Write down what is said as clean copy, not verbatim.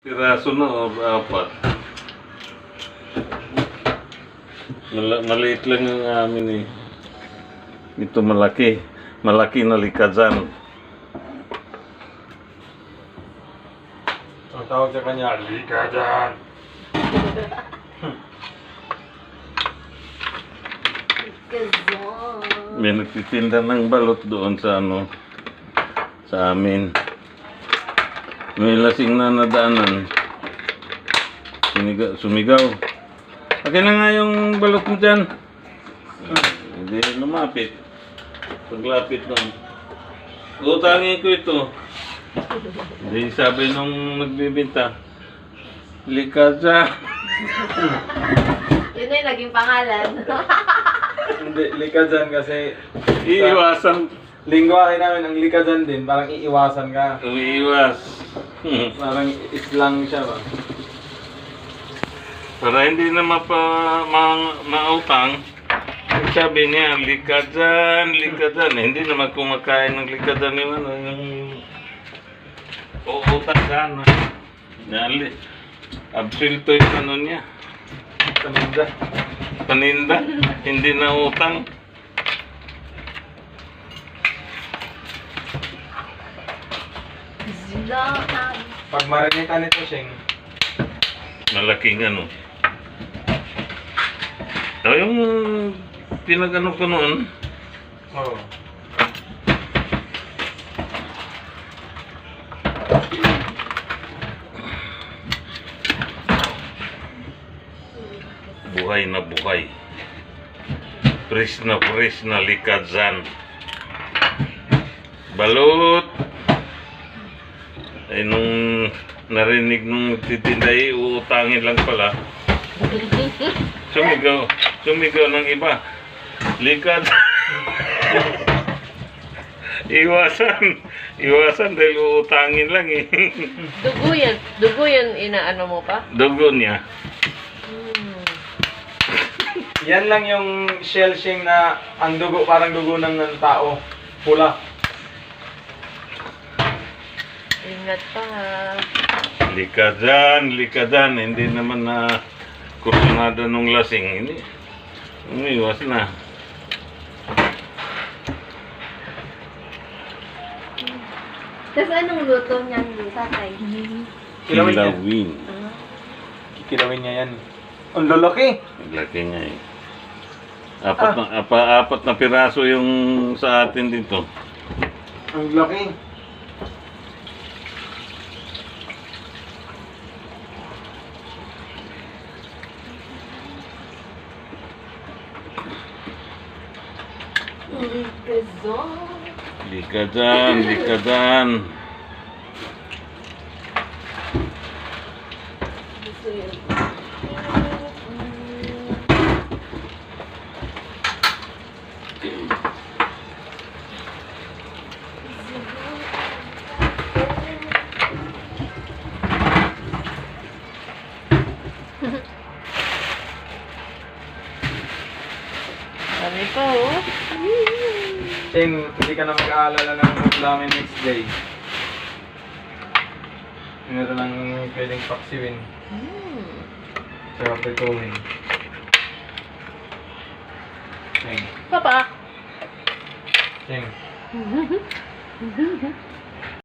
Piraso na o apat. Maliit lang ang amin eh. Ito malaki. Malaki na likazan. Ang tawag sa kanya, likazan. May nagtitinda ng balot doon sa ano, sa amin. May lasing na nadaanan. Sumigaw. Akin na nga yung balot mo dyan. Hindi lumapit. Paglapit nun. Utangin ko ito. Hindi sabi nung nagbibinta. Likaza. Yun na yung naging pangalan. Hindi, likazan kasi Iiwasan. lingwahe namin ang likazan din, parang iiwasan ka. Umiiwas. Parang islang siya ba? Para hindi na mautang, sabi niya, likadan. Hindi naman kumakain ng likadan yung ano, yung uutang sana. Nali. Absilto yung ano niya. Paninda. Hindi na utang. Pag marinitan nito, Sheng, Malaking ano. Yung pinag-ano ko noon, oh. buhay na buhay. Fresh na likazan. Balot. Ay nung narinig nung titinday, uutangin lang pala. Sumigaw ng iba. Likazan. Iwasan dahil uutangin lang eh. Dugo yan inaano mo pa? Dugo niya. Yan lang yung shell, Sheng, na ang dugo parang dugo ng tao. Pula. Ingat pa ha. Likadan. Hindi naman na kursunado nung lasing. Hindi. Umiwas na. Tapos anong luto niyan, tatay? Kilawin. Kilawin niya yan. Ang lalaki. Laki nga eh. Apat na piraso yung sa atin dito. Ang laki. Likadan. Dami pa oh. Sheng, hindi ka na mag-aalala ng food namin next day. Meron lang pwedeng paksiwin. Tsaka prituhin. Sheng. Papa! Sheng.